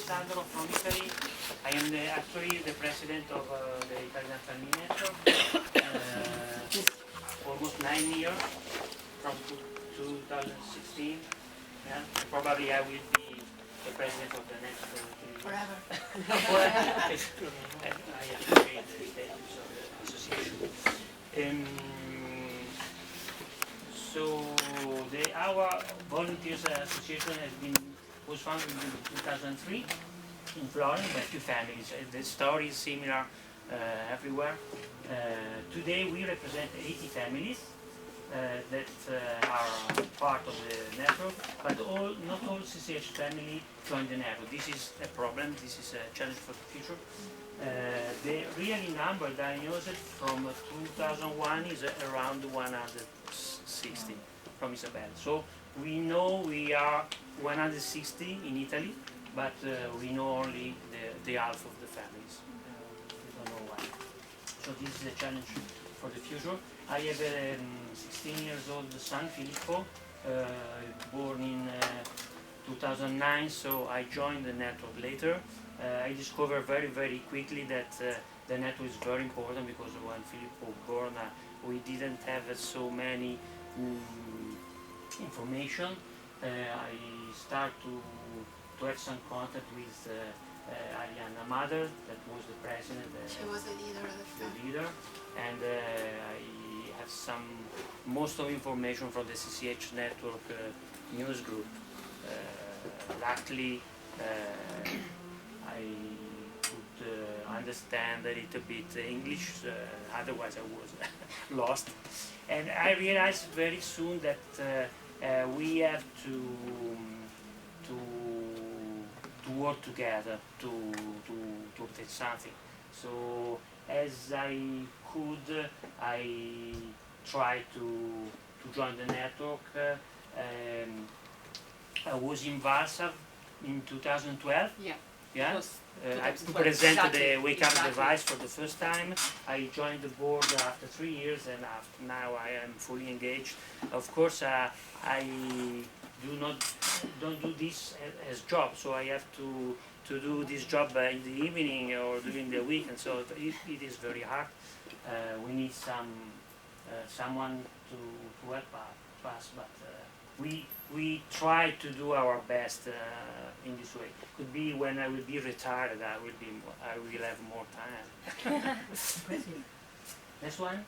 Alessandro from Italy. I am actually the president of the Italian Family Network. Almost 9 years from 2016. Yeah. Probably I will be the president of the next 3 years. Forever. I appreciate the status of the association. So our Volunteers Association was founded in 2003 in Florence by 2 families. The story is similar everywhere. Today we represent 80 families that are part of the network, but not all CCH family join the network. This is a problem, this is a challenge for the future. The real number diagnosed from 2001 is around 160 from Isabel. So we know we are 160 in Italy, but we know only the half of the families. We don't know why. So this is a challenge for the future. I have a 16 years old son, Filippo, born in 2009, so I joined the network later. I discovered very quickly that the network is very important, because when Filippo was born, we didn't have so many information. I started to have some contact with Arianna's mother, that was the president. She was the leader of the leader, and I have most of information from the CCH network news group. Luckily, I could understand a little bit English, otherwise I was lost. And I realized very soon that we have to work together to obtain something. So as I could, I tried to join the network. I was in Warsaw in 2012. Yeah. I presented the wake up device for the first time. I joined the board after 3 years, and now I am fully engaged. Of course, I don't do this as job, so I have to do this job in the evening or during the weekend. So it is very hard. We need someone to help us, but we try to do our best in this way. Could be when I will be retired, I will have more time. Next one.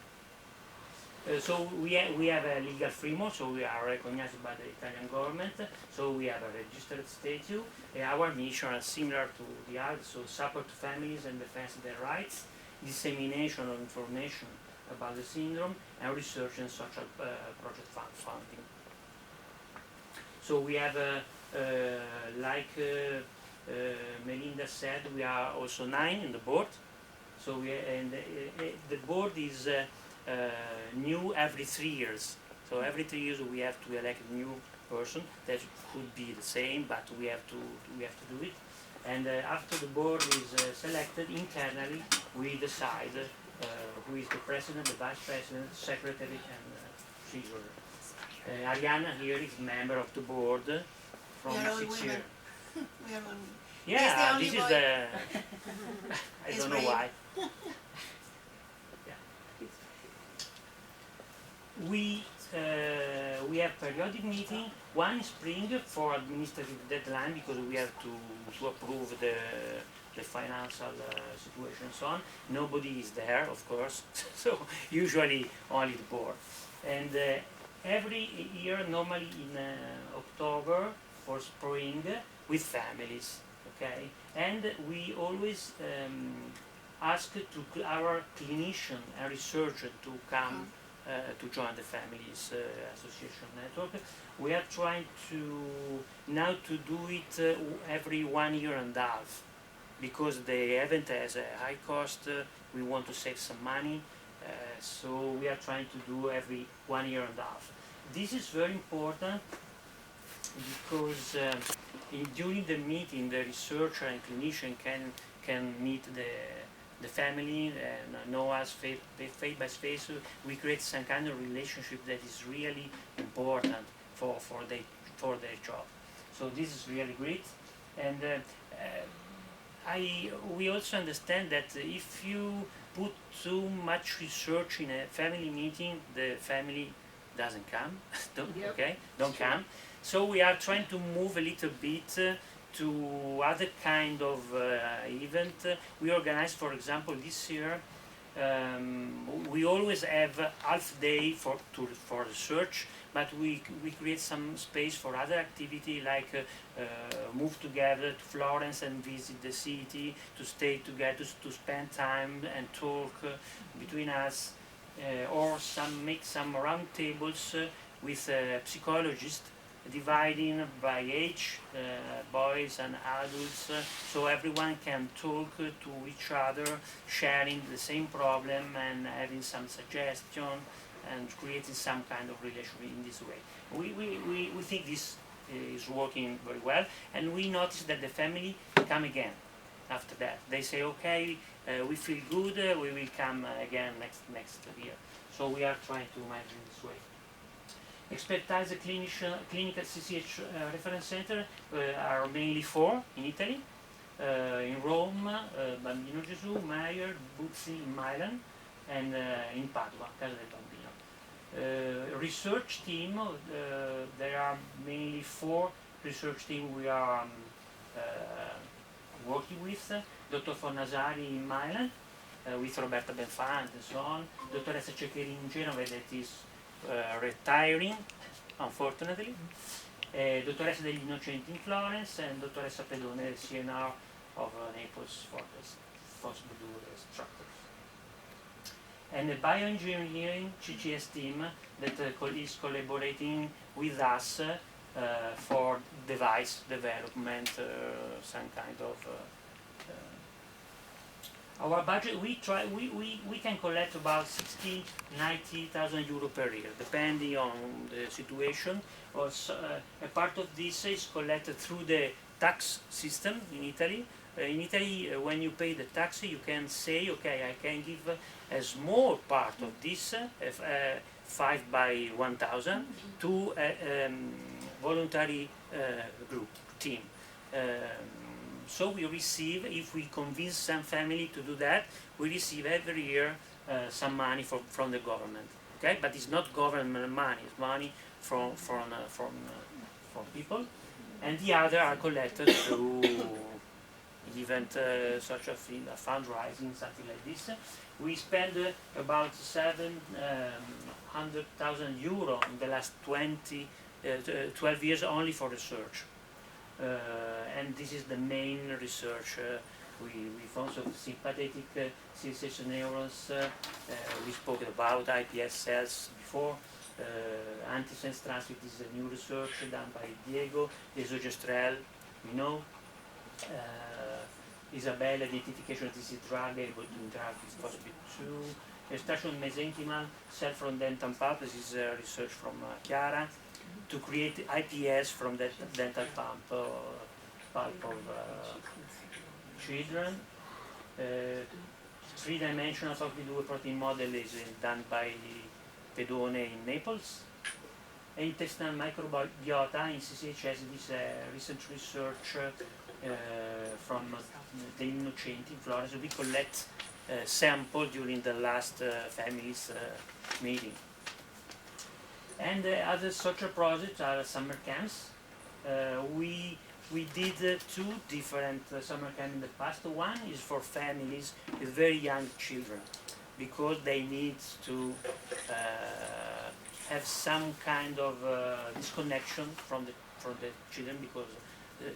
So we have a legal framework, so we are recognized by the Italian government. So we have a registered statute. Our mission is similar to the others, so support families and defense of their rights, dissemination of information about the syndrome, and research and social project funding. So we have, like Melinda said, we are also 9 in the board. So the board is new every 3 years. So every 3 years we have to elect a new person. That could be the same, but we have to do it. And after the board is selected internally, we decide who is the president, the vice president, secretary, and treasurer. Arianna here is member of the board from 6 years. We are one. Yeah, this is the. I don't know why. Yeah. We have periodic meeting, one in spring for administrative deadline, because we have to approve the financial situation and so on. Nobody is there, of course, so usually only the board. And every year, normally in October for spring, with families, okay? And we always ask to our clinician and researcher to come to join the Families Association Network. We are trying now to do it every 1 year and a half, because the event has a high cost. We want to save some money, so we are trying to do every 1 year and a half. This is very important because during the meeting, the researcher and clinician can meet the family and know us face by face. We create some kind of relationship that is really important for their job. So this is really great. And we also understand that if you put too much research in a family meeting, the family doesn't come, don't come. So we are trying to move a little bit to other kind of event. We organized, for example, this year, we always have half day for research, but we create some space for other activity, like move together to Florence and visit the city, to stay together, to spend time and talk between us, or make some round tables with psychologists, dividing by age, boys and adults, so everyone can talk to each other, sharing the same problem and having some suggestion and creating some kind of relationship in this way. We think this is working very well, and we notice that the family come again after that. They say, okay, we feel good, we will come again next year. So we are trying to manage in this way. Expertise clinical CCH reference center are mainly 4 in Italy, in Rome, Bambino Gesù, Meyer, Buzzi in Milan, and in Padua, Casa del Bambino. Research team, there are mainly 4 research teams we are working with. Dr. Fornasari in Milan, with Roberta Benfant and so on. Dottoressa Ceccheri in Genova, that is retiring, unfortunately. Dottoressa degli Innocenti in Florence, and Dottoressa Pedone, CNR of Naples for the Fosbudur structures. And the bioengineering CCHS team that is collaborating with us for device development, some kind of our budget. We can collect about 60-90,000 euro per year, depending on the situation. Also, a part of this is collected through the tax system in Italy. In Italy, when you pay the tax, you can say, okay, I can give a small part of this, 5 by 1,000, to a voluntary group, team. So we receive, if we convince some family to do that, we receive every year some money from the government. Okay, but it's not government money; it's money from people, and the other are collected through event such as fundraising, something like this. We spend about 700,000 euro in the last 12 years only for research. And this is the main research we found. So sympathetic sensation neurons, we spoke about IPS cells before, antisense transcript is a new research done by Diego, desogestrel, we know, Isabella, identification of this drug able to interact with phosphatase 2, extraction mesenchymal cell from dental pulp, this is research from Chiara, to create IPS from the dental pulp of children. Three-dimensional phosphatase protein model is done by Pedone in Naples. Intestinal microbiota in CCHS, this is recent research from the Innocenti in Florence. We collect sample during the last families meeting. And other social projects are summer camps. We did 2 different summer camps in the past. One is for families with very young children, because they need to have some kind of disconnection from the children, because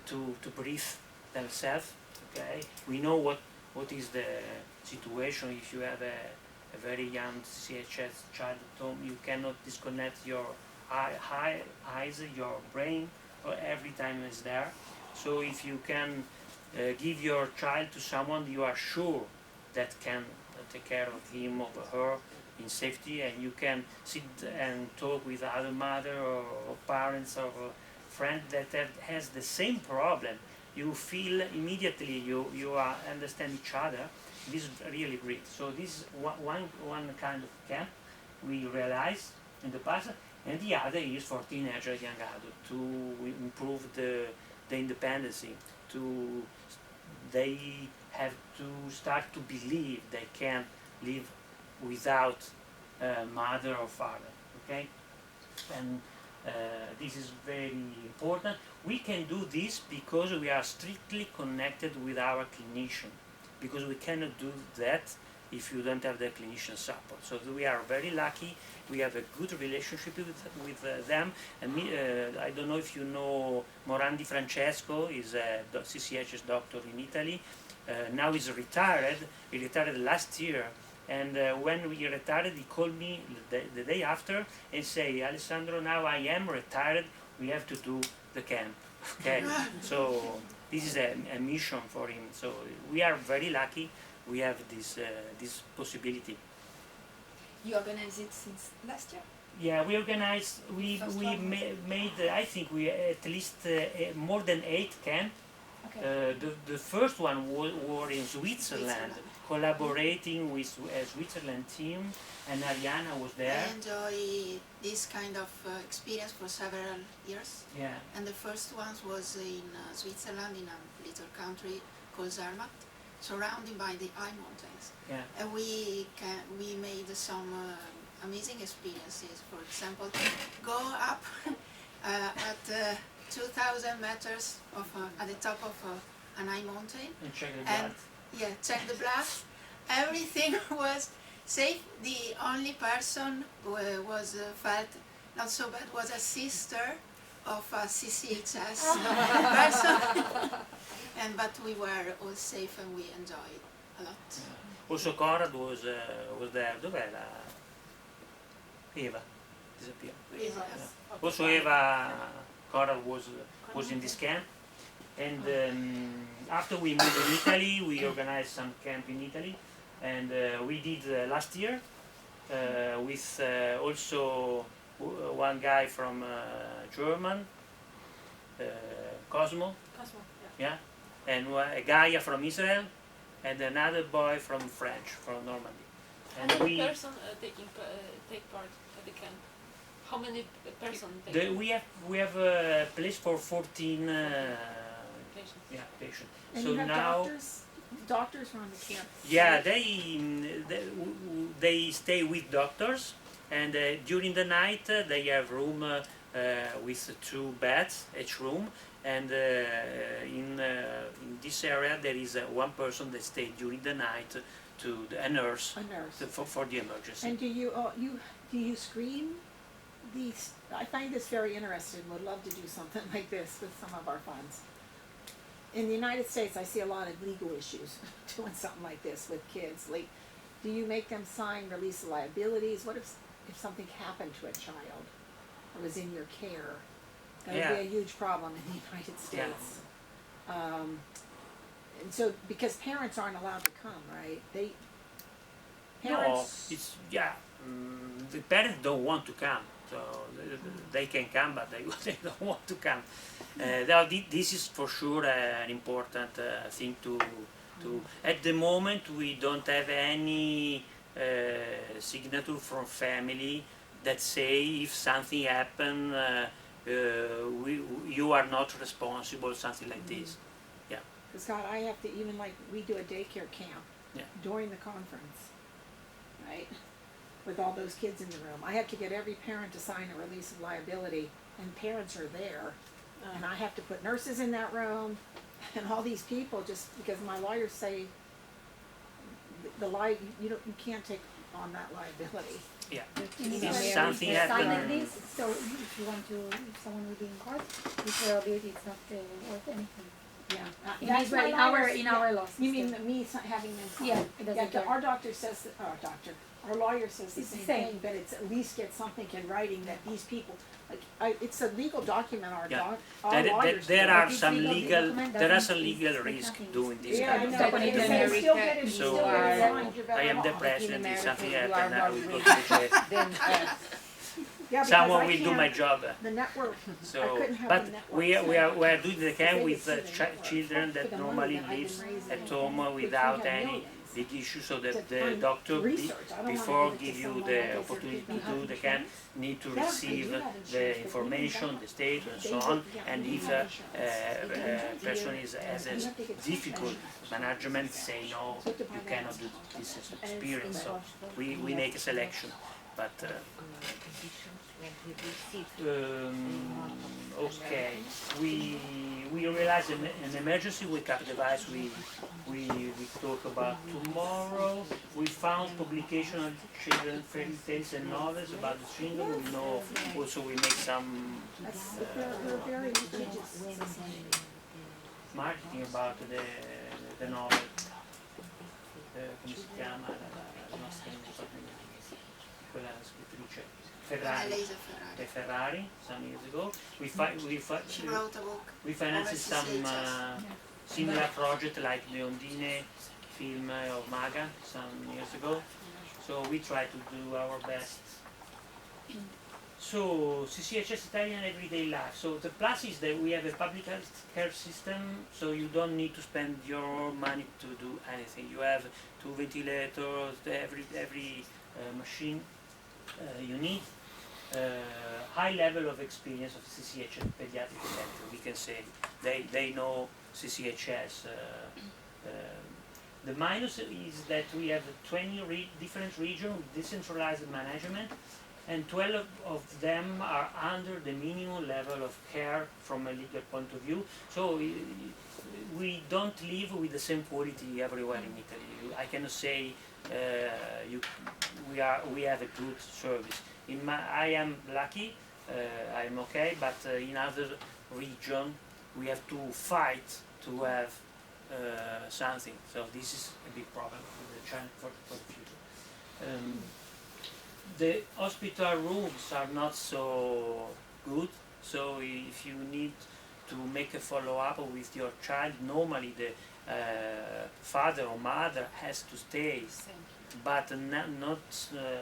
to breathe themselves. Okay, we know what is the situation if you have a very young CCHS child at home. You cannot disconnect your eyes, your brain, or every time it's there. So if you can give your child to someone you are sure that can take care of him or her in safety, and you can sit and talk with other mother or parents or a friend that has the same problem, you feel immediately you understand each other. This is really great. So this is one kind of camp we realized in the past, and the other is for teenagers, young adults, to improve the the independency. They have to start to believe they can live without mother or father. Okay, and this is very important. We can do this because we are strictly connected with our clinician, because we cannot do that if you don't have the clinician support. So we are very lucky. We have a good relationship with them. And I don't know if you know Morandi Francesco, is a CCHS doctor in Italy. Now he's retired. He retired last year. And when he retired, he called me the day after and say, Alessandro, now I am retired. We have to do the camp. Okay. So this is a mission for him. So we are very lucky. We have this possibility. You organize it since last year? Yeah, we organized. We made. I think we at least more than 8 camps. Okay. The first one was in Switzerland, collaborating with a Switzerland team, and Ariana was there. I enjoy this kind of experience for several years. Yeah. And the first one was in Switzerland, in a little country called Zermatt, surrounded by the high mountains. Yeah. And we made some amazing experiences. For example, go up at 2,000 meters at the top of an high mountain. And check the blood. Yeah, check the blood. Everything was safe. The only person who was felt not so bad was a sister of a CCHS person. But we were all safe and we enjoyed a lot. Yeah. Also Conrad was there. Dov'è la Eva? Disappeared. Yes. Yeah. Also Eva, Conrad was in this camp. And after we moved in Italy, we organized some camp in Italy. And we did last year with also one guy from German, Cosmo. Yeah. And a guy from Israel, and another boy from French, from Normandy. And how many persons take part at the camp? How many persons take part? We have a place for 14 Patients. Yeah, patients. And so you have now, doctors are on the camp. yeah, they stay with doctors, and during the night they have room with 2 beds each room. And in this area there is one person that stays during the night, a nurse. For the emergency. And do you screen these? I find this very interesting. Would love to do something like this with some of our funds. In the United States, I see a lot of legal issues doing something like this with kids. Like, do you make them sign release of liabilities? What if something happened to a child that was in your care? That would be a huge problem in the United States. Yeah. And so, because parents aren't allowed to come, right? No, it's the parents don't want to come, so they can come, but they don't want to come. This is for sure an important thing to. At the moment, we don't have any signature from family that say if something happen. You are not responsible, something like this. Yeah. Because God, I have to, even like we do a daycare camp during the conference, right? With all those kids in the room. I have to get every parent to sign a release of liability, and parents are there. And I have to put nurses in that room and all these people just because my lawyers say you can't take on that liability. Yeah. If something sign like happens. this, so if you want to, if someone will be in court, this liability is not worth anything. Yeah. That's why in our law system. You mean me having them sign? Yeah, it doesn't care. Our doctor says, our lawyer says the same thing, but it's at least get something in writing that these people, it's a legal document, our lawyers. There are some legal risks doing this kind of thing. So I am the president, if something happens, I will go to the jail. Yeah, because someone I will do can't- my job. The network, I So, couldn't have but the network. we are doing the camp They with could see the network. children For that the money normally that I've been lives raising, at home which we without have any millions big issue. So the to doctor research. I don't wanna before give it to give you someone the like it's a opportunity big to do the camp need to Yeah, they receive do have the insurance, but information, even the state and they so would- on. yeah, And we if have insurance. a person has a You have to get difficult special management, say no, So to buy you that cannot do is- this and it's experience. So in we make a selection, but. Okay, we realize an emergency wake-up device we talk about tomorrow. We found publication of children fairy tales and novels about the syndrome. We know also we make some That's, they're very religious society. marketing about the novel. Come si chiama la nostra quella scrittrice Ferrari. Lisa Ferrari. Ferrari some years ago. She wrote a book. We financed over some CCHS. similar project like the Ondine film of Maga some years ago. So we try to do our best. So CCHS Italian everyday life. So the plus is that we have a public health care system, so you don't need to spend your money to do anything. You have 2 ventilators, every machine you need. High level of experience of CCHS pediatric center, we can say. They know CCHS. The minus is that we have 20 different regions with decentralized management, and 12 of them are under the minimum level of care from a legal point of view. So we don't live with the same quality everywhere in Italy. I cannot say we have a good service. I am lucky, I'm okay, but in other region we have to fight to have something. So this is a big problem with the China for the future. The hospital rooms are not so good, so if you need to make a follow-up with your child, normally the father or mother has to stay, but not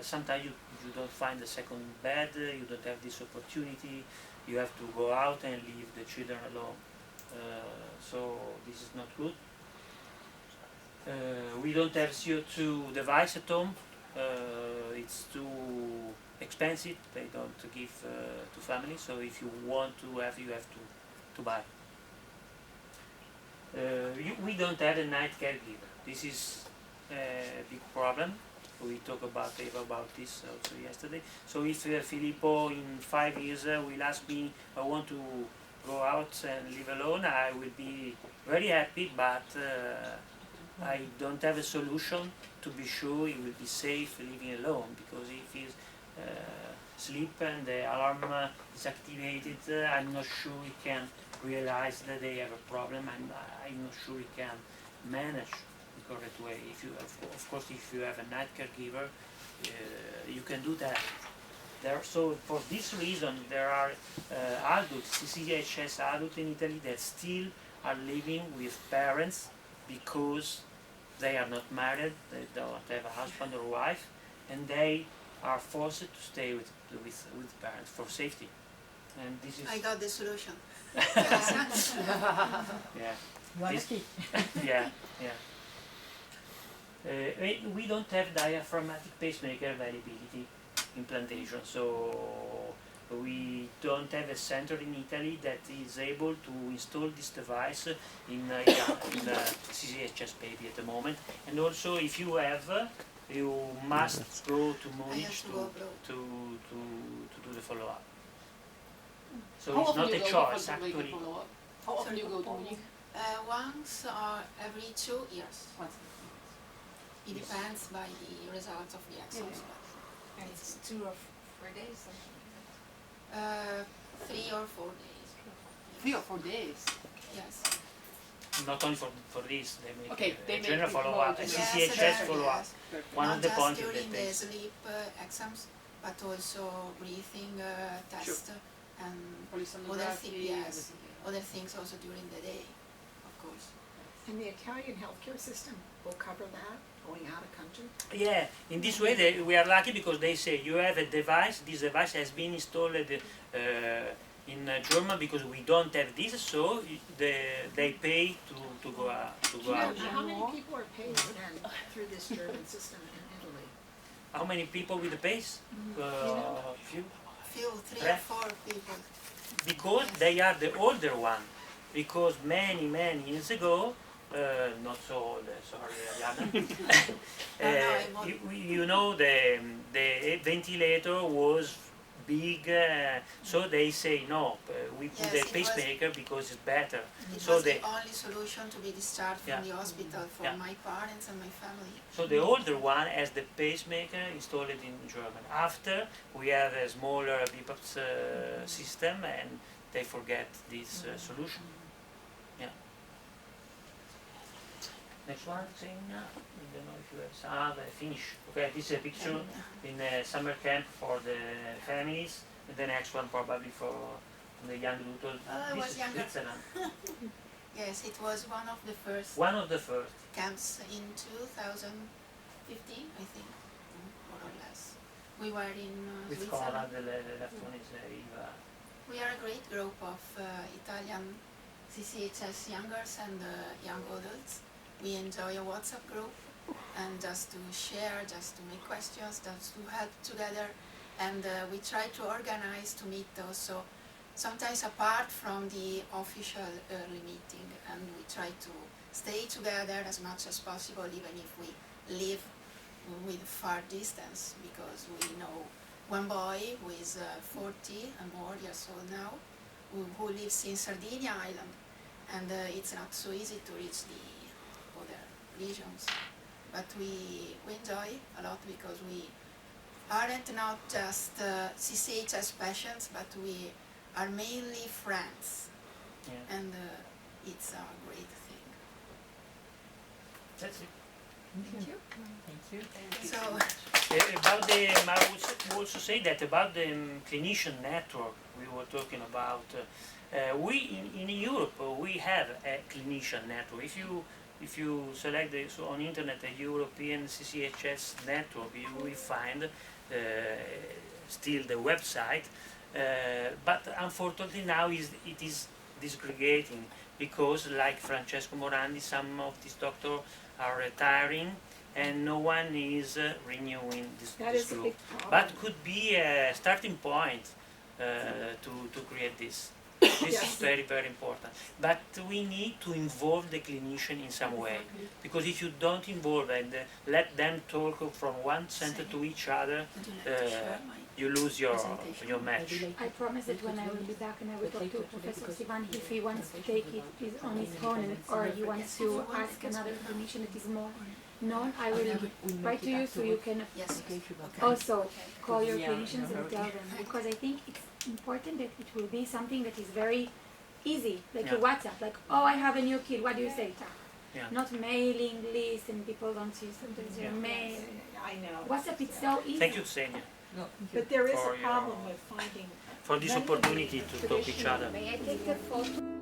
sometimes you don't find a second bed, you don't have this opportunity, you have to go out and leave the children alone. So this is not good. We don't have CO2 device at home. It's too expensive. They don't give to families. So if you want to have, you have to buy. We don't have a night caregiver. This is a big problem. We talked about this also yesterday. So if Filippo in 5 years will ask me, I want to go out and live alone, I will be very happy, but I don't have a solution to be sure he will be safe living alone, because if he's sleep and the alarm is activated, I'm not sure he can realize that they have a problem, and I'm not sure he can manage the correct way. If you, of course, if you have a night caregiver, you can do that. So for this reason, there are adults, CCHS adults in Italy that still are living with parents because they are not married, they don't have a husband or wife, and they are forced to stay with parents for safety. And this is I got the solution. yeah. You want This- to keep? Yeah, yeah. We don't have diaphragmatic pacemaker availability implantation, so we don't have a center in Italy that is able to install this device in CCHS baby at the moment. And also, if you have, you must go to I Munich have to go abroad. to do the follow-up. So How it's often not you a go choice, to make a actually. follow-up? How often Sorry? you go to Munich? Once or every 2 years. Once. It depends by the results of the exams. And it's 2 or 4 days, something like 3 or 4 days. 3 or 4 days. Yes. Not only for this, they make Okay, they a make general it follow-up, more a general. CCHS follow-up. Yes. One Not of the just points during that the they sleep exams, but also breathing test and other Polysomnography, yes, everything. other things also during the day, of course. And the Italian healthcare system will cover that, going out of country? Yeah, in this way we are lucky because they say you have a device, this device has been installed in Germany because we don't have this, so they pay to go out. How many people are paid then through this German system in Italy? How many people with the base? Few. Few, 3 or 4 people. Because they are the older one. Because many years ago, not so old, sorry, Ariana. You know the ventilator was big, so they say no. We put Yes, a pacemaker because it's better. It So was the only solution to be discharged from Yeah. the hospital for Yeah. my parents and my family. So the older one has the pacemaker installed in German. After we have a smaller BPAPS system, and they forget this solution. Yeah. Next one, Xenia. I don't know if you have some. Finish. Okay, this is a picture in a summer camp for the families. And the next one probably for the young adults. I This was is younger. Switzerland. Yes, it was one of the first One of the first. camps in 2015, I think, more or less. We were in With Switzerland. Cora, the left one is Eva. We are a great group of Italian CCHS youngers and young adults. We enjoy a WhatsApp group and just to share, just to make questions, just to help together. And we try to organize to meet also sometimes apart from the official early meeting, and we try to stay together as much as possible even if we live with far distance, because we know one boy who is 40 and more years old now, who lives in Sardinia Island, and it's not so easy to reach the other regions. But we enjoy a lot because we aren't not just CCHS patients, but we are mainly friends, Yeah. and it's a great thing. That's it. Thank you. Thank you. So, About the, I would also say that about the clinician network we were talking about. We in Europe we have a clinician network. If you select on internet a European CCHS network, you will find still the website. But unfortunately now it is disgregating because, like Francesco Morandi, some of these doctors are retiring and no one is renewing this is a group. big problem. But could be a starting point to create this. This Yes. is very important. But we need to involve the clinician in some way, because if you don't involve and let them talk from one center to each other, you lose your match. I promise that when I will be back and I will talk to Professor Sivan, if he wants to take it on his own or he wants to ask another clinician that is more known, I will write to you so you can yes, also call your clinicians and tell them, because I think it's important that it will be something that is very easy, like a Yeah. WhatsApp, like, oh, I have a new kid, what do you say? Yeah. Not mailing lists, and people don't see sometimes Yeah. mail. I know. WhatsApp is so easy. Thank you, Xenia, But there is For a your- problem with finding for this opportunity to talk each other. May I take the photo?